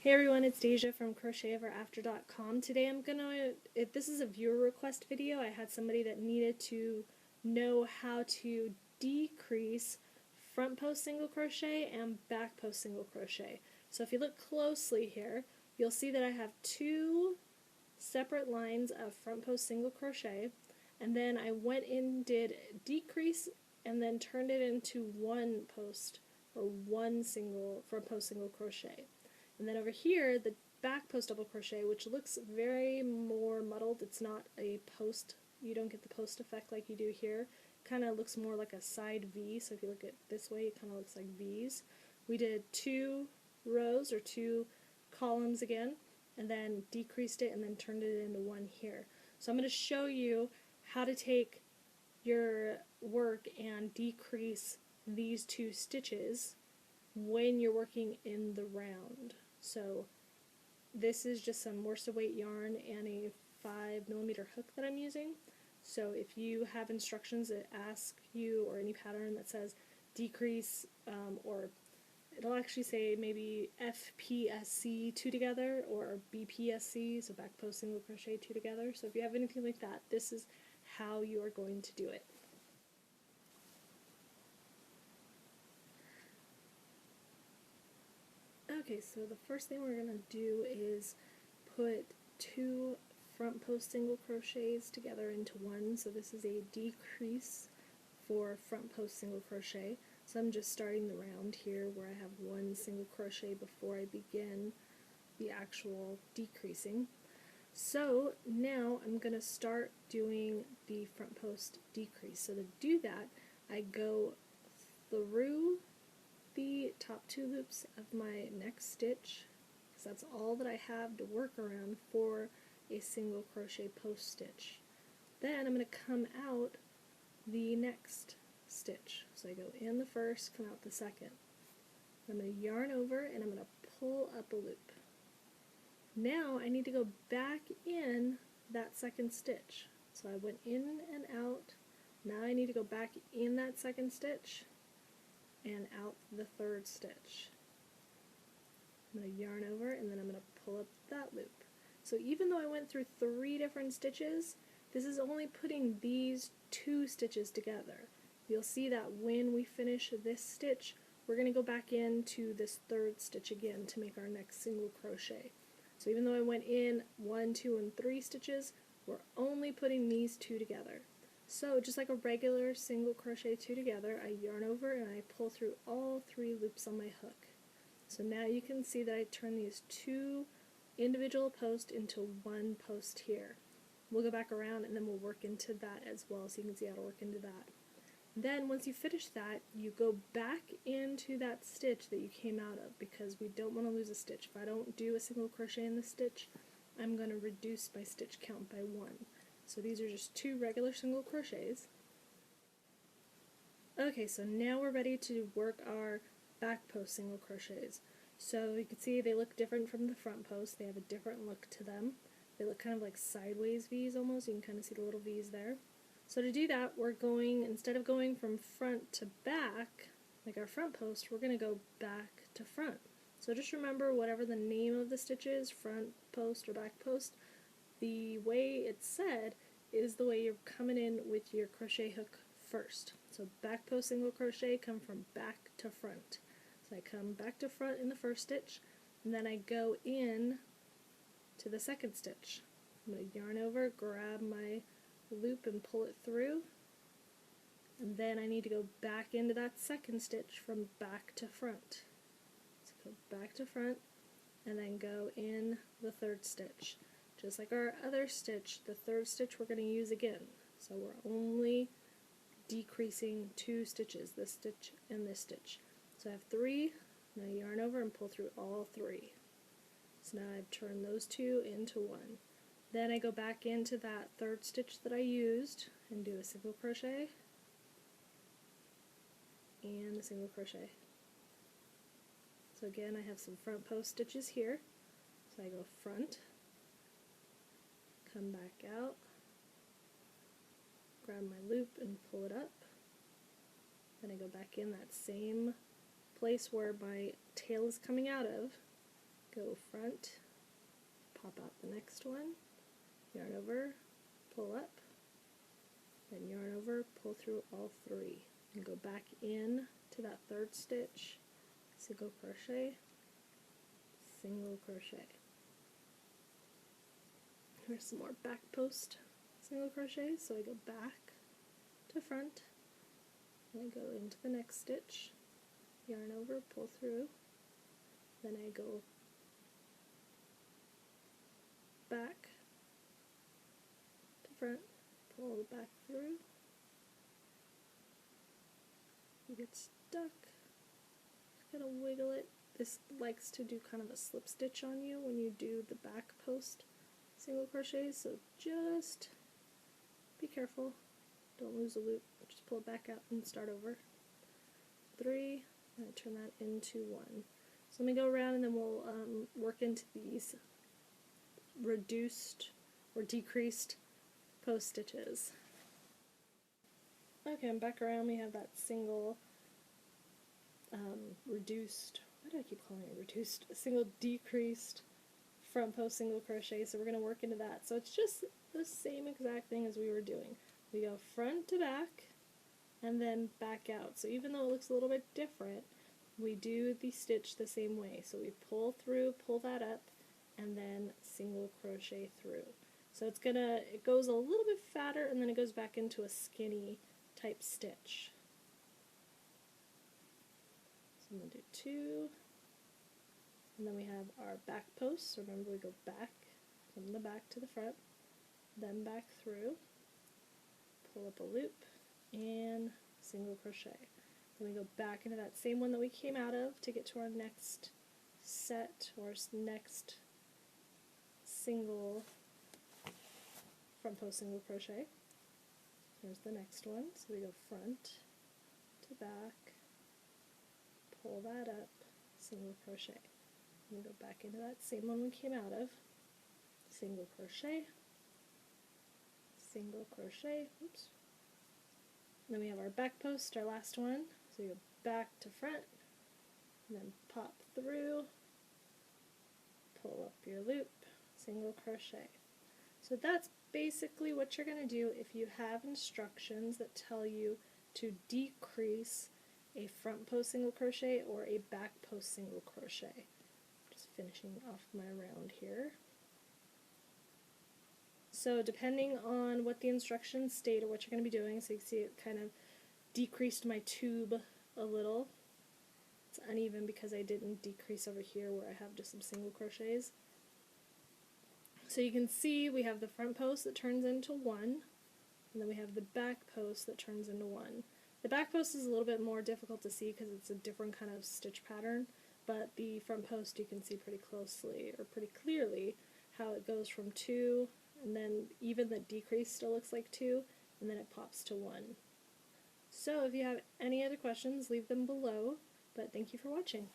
Hey everyone, it's Deja from CrochetEverAfter.com. Today this is a viewer request video. I had somebody that needed to know how to decrease front post single crochet and back post single crochet. So if you look closely here, you'll see that I have two separate lines of front post single crochet, and then I went in, did decrease, and then turned it into one post or one single front post single crochet. And then over here, the back post double crochet, which looks very more muddled. It's not a post, you don't get the post effect like you do here. Kind of looks more like a side V, so if you look at this way, it kind of looks like V's. We did two rows or two columns again, and then decreased it and then turned it into one here. So I'm going to show you how to take your work and decrease these two stitches when you're working in the round. So this is just some worsted weight yarn and a 5mm hook that I'm using. So if you have instructions that ask you, or any pattern that says decrease, or it'll actually say maybe FPSC 2 together or BPSC, so back post single crochet 2 together. So if you have anything like that, this is how you are going to do it. Okay, so the first thing we're going to do is put two front post single crochets together into one. So this is a decrease for front post single crochet. So I'm just starting the round here where I have one single crochet before I begin the actual decreasing. So now I'm going to start doing the front post decrease. So to do that, I go through the top two loops of my next stitch, because that's all that I have to work around for a single crochet post stitch. Then I'm going to come out the next stitch. So I go in the first, come out the second. I'm going to yarn over and I'm going to pull up a loop. Now I need to go back in that second stitch. So I went in and out. Now I need to go back in that second stitch and out the third stitch. I'm going to yarn over and then I'm going to pull up that loop. So even though I went through 3 different stitches, this is only putting these 2 stitches together. You'll see that when we finish this stitch, we're going to go back into this third stitch again to make our next single crochet. So even though I went in 1, 2, and 3 stitches, we're only putting these 2 together. So just like a regular single crochet 2 together, I yarn over and I pull through all 3 loops on my hook. So now you can see that I turn these 2 individual posts into one post here. We'll go back around and then we'll work into that as well, so you can see how to work into that. Then once you finish that, you go back into that stitch that you came out of, because we don't want to lose a stitch. If I don't do a single crochet in this stitch, I'm going to reduce my stitch count by 1. So these are just 2 regular single crochets. Okay, so now we're ready to work our back post single crochets. So you can see they look different from the front post. They have a different look to them. They look kind of like sideways V's almost. You can kind of see the little V's there. So to do that, we're going, instead of going from front to back, like our front post, we're going to go back to front. So just remember, whatever the name of the stitch is, front post or back post, the way it's said is the way you're coming in with your crochet hook first. So back post single crochet, come from back to front. So I come back to front in the first stitch, and then I go in to the second stitch. I'm going to yarn over, grab my loop and pull it through, and then I need to go back into that second stitch from back to front. So go back to front and then go in the third stitch. Just like our other stitch, the third stitch we're going to use again. So we're only decreasing 2 stitches, this stitch and this stitch. So I have 3, now yarn over and pull through all 3. So now I've turned those 2 into 1. Then I go back into that third stitch that I used and do a single crochet and a single crochet. So again, I have some front post stitches here. So I go front, come back out, grab my loop and pull it up. Then I go back in that same place where my tail is coming out of, go front, pop out the next one, yarn over, pull up, then yarn over, pull through all three, and go back in to that third stitch, single crochet, single crochet. Here's some more back post single crochet, so I go back to front, and I go into the next stitch, yarn over, pull through, then I go back to front, pull the back through, you get stuck, just gotta wiggle it. This likes to do kind of a slip stitch on you when you do the back post single crochets, so just be careful, don't lose a loop, just pull it back out and start over. 3, and I turn that into 1. So let me go around and then we'll work into these reduced or decreased post stitches. Okay, I'm back around. We have that single reduced, why do I keep calling it reduced? A single decreased front post single crochet, so we're going to work into that. So it's just the same exact thing as we were doing. We go front to back and then back out. So even though it looks a little bit different, we do the stitch the same way. So we pull through, pull that up, and then single crochet through. So it goes a little bit fatter and then it goes back into a skinny type stitch. So I'm going to do 2, and then we have our back post. So remember, we go back from the back to the front, then back through, pull up a loop, and single crochet. Then we go back into that same one that we came out of to get to our next set or next single front post single crochet. Here's the next one. So we go front to back, pull that up, single crochet. And we go back into that same one we came out of, single crochet, single crochet, oops. And then we have our back post, our last one. So you go back to front, and then pop through, pull up your loop, single crochet. So that's basically what you're going to do if you have instructions that tell you to decrease a front post single crochet or a back post single crochet. Just finishing off my round here. So depending on what the instructions state or what you're going to be doing, so you can see it kind of decreased my tube a little. It's uneven because I didn't decrease over here where I have just some single crochets. So you can see we have the front post that turns into 1, and then we have the back post that turns into 1. The back post is a little bit more difficult to see because it's a different kind of stitch pattern, but the front post you can see pretty closely or pretty clearly how it goes from 2, and then even the decrease still looks like 2, and then it pops to 1. So if you have any other questions, leave them below, but thank you for watching.